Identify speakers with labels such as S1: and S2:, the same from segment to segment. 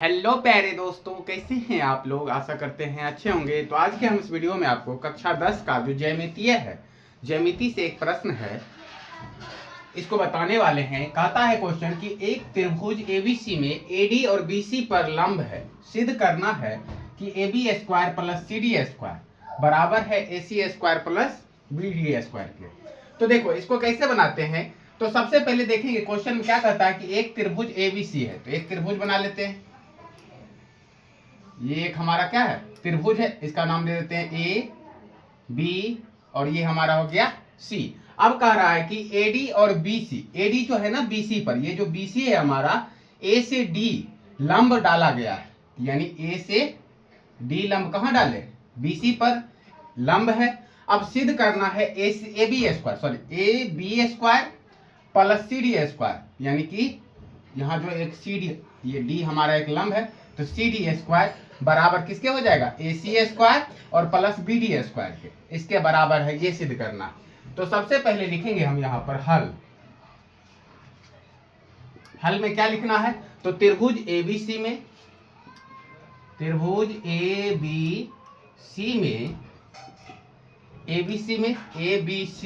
S1: Hello प्यारे दोस्तों, कैसे हैं आप लोग। आशा करते हैं अच्छे होंगे। तो आज के हम इस वीडियो में आपको कक्षा 10 का जो ज्यामितीय है, ज्यामिति से एक प्रश्न है, इसको बताने वाले हैं। कहता है क्वेश्चन कि एक त्रिभुज एबीसी में एडी और बीसी पर लंब है। सिद्ध करना है कि AB square plus CD square बराबर है AC square plus BD square के। तो देखो इसको कैसे बनाते हैं। तो सबसे पहले देखेंगे क्वेश्चन में क्या कहता है कि एक त्रिभुज एबीसी है। तो एक त्रिभुज बना लेते हैं। ये एक हमारा क्या है, त्रिभुज है। इसका नाम दे देते हैं ए बी और ये हमारा हो गया सी। अब कह रहा है कि एडी और बीसी, एडी जो है ना बीसी पर, ये जो बीसी है हमारा ए से डी लंब डाला गया है। यानी ए से डी लंब कहाँ डाले, बीसी पर लंब है। अब सिद्ध करना है A B square plus C D square, यानी कि यहाँ जो एक सी डी, ये डी हमारा एक लंब है, तो सी डी स्क्वायर बराबर किसके हो जाएगा, ए सी स्क्वायर और प्लस बी डी स्क्वायर के, इसके बराबर है। ये सिद्ध करना। तो सबसे पहले लिखेंगे हम यहाँ पर हल में क्या लिखना है। तो त्रिभुज एबीसी में, त्रिभुज एबीसी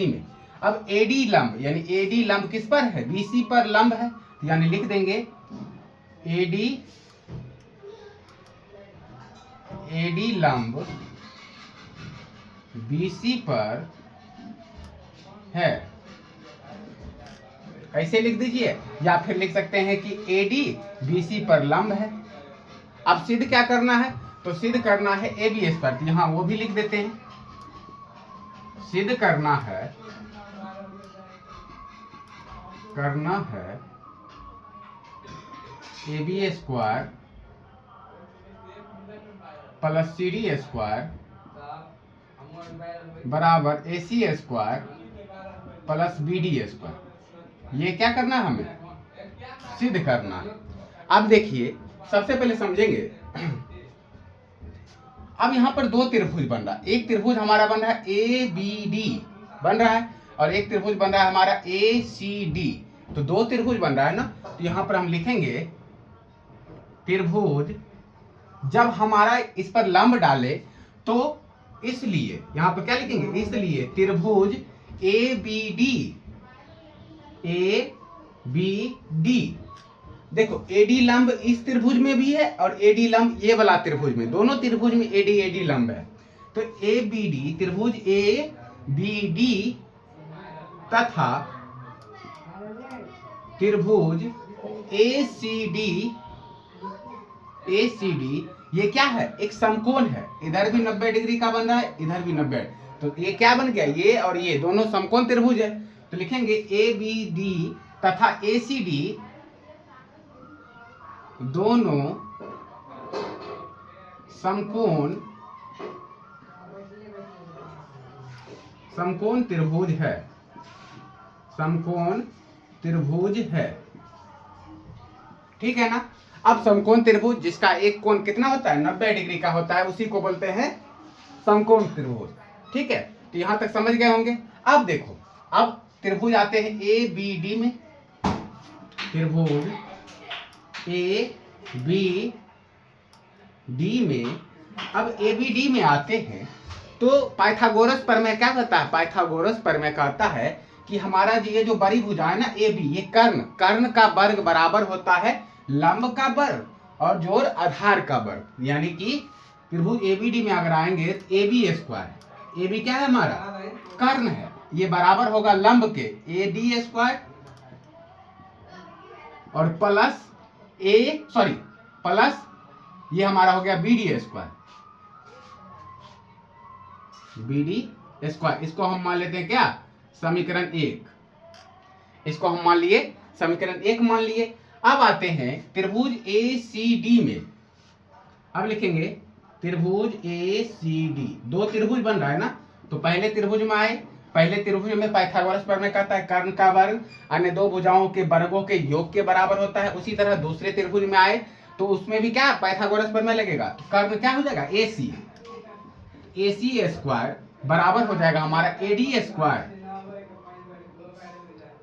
S1: में अब एडी लंब, यानी एडी लंब किस पर है, बीसी पर लंब है। यानी लिख देंगे एडी लंब बीसी पर है, ऐसे लिख दीजिए। या फिर लिख सकते हैं कि एडी बीसी पर लंब है। अब सिद्ध क्या करना है, तो सिद्ध करना है ए बी स्क्वायर, यहां वो भी लिख देते हैं। सिद्ध करना है A B square plus C D square बराबर A C square plus B D square. ये क्या करना है, हमें सिद्ध करना है। अब देखिए सबसे पहले समझेंगे। अब यहाँ पर दो त्रिभुज बन रहा है। एक त्रिभुज हमारा बन रहा है ए बी डी बन रहा है, और एक त्रिभुज बन रहा है हमारा ए सी डी। तो दो त्रिभुज बन रहा है ना। तो यहाँ पर हम लिखेंगे त्रिभुज, जब हमारा इस पर लंब डाले तो इसलिए यहाँ पर क्या लिखेंगे, इसलिए त्रिभुज ए बी डी। देखो एडी लंब इस त्रिभुज में भी है और एडी लंब ये वाला त्रिभुज में, दोनों त्रिभुज में एडी लंब है। तो ए बी डी, त्रिभुज ए बी डी तथा त्रिभुज ए सी डी, ये क्या है, एक समकोण है। इधर भी 90 डिग्री का बन रहा है, इधर भी 90। तो ये क्या बन गया, ये और ये दोनों समकोण त्रिभुज है। तो लिखेंगे ए बी डी तथा ए सी डी दोनों समकोण त्रिभुज है, समकोण त्रिभुज है। ठीक है ना। अब समकोण त्रिभुज जिसका एक कोण कितना होता है, 90 डिग्री का होता है, उसी को बोलते हैं समकोण त्रिभुज। ठीक है, तो यहां तक समझ गए होंगे। अब देखो, अब त्रिभुज आते हैं ए बी डी में, त्रिभुज ए बी डी में। अब ए बी डी में आते हैं तो पाइथागोरस प्रमेय क्या कहता है, पाइथागोरस प्रमेय कहता है कि हमारा ये जो बड़ी भुजा है ना ए बी, ये कर्ण का वर्ग बराबर होता है लंब का वर्ग और जोड़ आधार का वर्ग। यानी कि त्रिभुज एबीडी में अगर आएंगे तो A B square, A B क्या है हमारा, कर्ण है, ये बराबर होगा लंब के ए डी स्क्वायर और प्लस प्लस ये हमारा हो गया बी डी स्क्वायर। इसको हम मान लेते हैं क्या, समीकरण 1। इसको हम मान लिए समीकरण 1 मान लिए। अब आते हैं त्रिभुज ए सी डी में। अब लिखेंगे त्रिभुज ए सी डी, दो त्रिभुज बन रहा है ना। तो पहले त्रिभुज में आए, पहले त्रिभुज में पाइथागोरस प्रमेय कहता है कर्ण का वर्ग अन्य दो भुजाओं के वर्गों के योग के बराबर होता है। उसी तरह दूसरे त्रिभुज में आए तो उसमें भी क्या पाइथागोरस प्रमेय लगेगा। तो कर्ण क्या हो जाएगा, ए सी स्क्वायर बराबर हो जाएगा हमारा एडी स्क्वायर,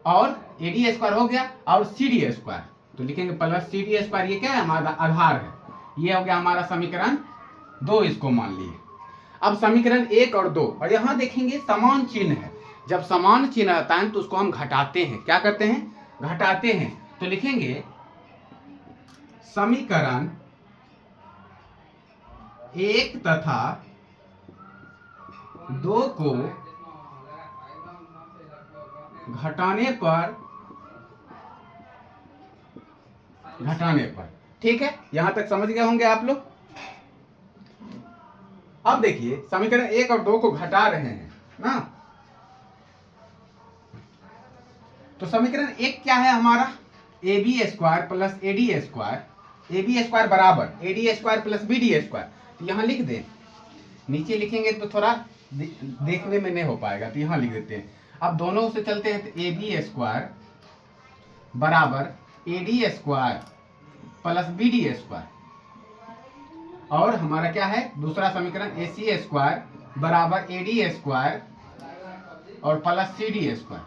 S1: और एडी स्क्वायर हो गया और सी डी स्क्वायर। तो लिखेंगे प्लस सी डी स्क्वायर, ये क्या है हमारा आधार है। ये हो गया हमारा समीकरण 2, इसको मान लिए। अब समीकरण 1 और 2, और यहाँ देखेंगे समान चिन्ह है। जब समान चिन्ह आता है तो उसको हम घटाते हैं। क्या करते हैं? घटाते हैं। तो लिखेंगे समीकरण 1 तथा 2 को घटाने पर, ठीक है, यहां तक समझ गए होंगे आप लोग। अब देखिए समीकरण 1 और 2 को घटा रहे हैं ना, तो समीकरण 1 क्या है हमारा? AB² प्लस AD², AB² बराबर AD² प्लस BD²। तो यहां लिख दें, नीचे लिखेंगे तो थोड़ा देखने में नहीं हो पाएगा, तो यहां लिख देते हैं। अब दोनों से चलते हैं, तो AB² बराबर AD² प्लस BD², और हमारा क्या है दूसरा समीकरण? AC² बराबर AD² और प्लस CD²।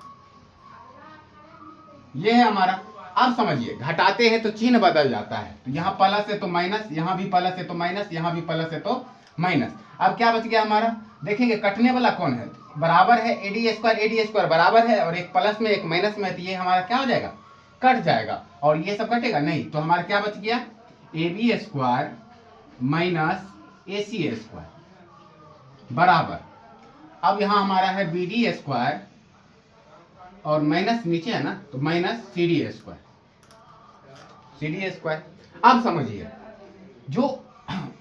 S1: ये है हमारा। अब समझिए घटाते हैं तो चिन्ह बदल जाता है, तो यहाँ प्लस है तो माइनस, यहाँ भी प्लस है तो माइनस, यहाँ भी प्लस है तो माइनस। अब क्या बच गया हमारा? देखेंगे कटने वाला कौन है? बराबर है AD² बराबर है, और एक प्लस में एक माइनस में है, तो ये हमारा क्या हो जाएगा? कट जाएगा। और ये सब कटेगा नहीं, तो हमारा क्या बच गया? AB² माइनस AC² बराबर, अब यहाँ हमारा है BD² और माइनस नीचे है ना, तो माइनस CD²। अब समझिए जो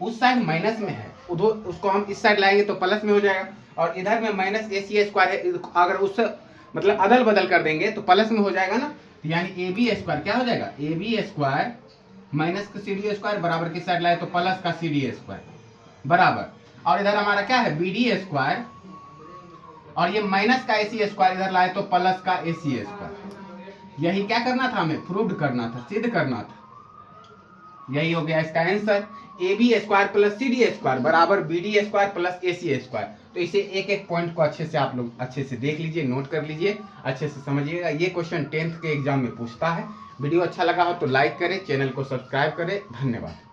S1: उस साइड माइनस में है उधर उसको हम इस साइड लाएंगे तो प्लस में हो जाएगा, और इधर में माइनस AC² है, अगर उससे मतलब अदल बदल कर देंगे तो प्लस में हो जाएगा ना। तो यानी AB² क्या हो जाएगा? AB² माइनस का CD² बराबर किस साइड लाए तो प्लस का CD² बराबर, और इधर हमारा क्या है? BD², और ये माइनस का AC² इधर लाए तो प्लस का AC²। यही क्या करना था हमें? प्रूव करना था, सिद्ध करना था। यही हो गया इसका आंसर। AB² प्लस CD² बराबर BD² प्लस AC²। तो इसे एक एक पॉइंट को अच्छे से आप लोग अच्छे से देख लीजिए, नोट कर लीजिए, अच्छे से समझिएगा। ये क्वेश्चन 10th के एग्जाम में पूछता है। वीडियो अच्छा लगा हो तो लाइक करें, चैनल को सब्सक्राइब करें। धन्यवाद।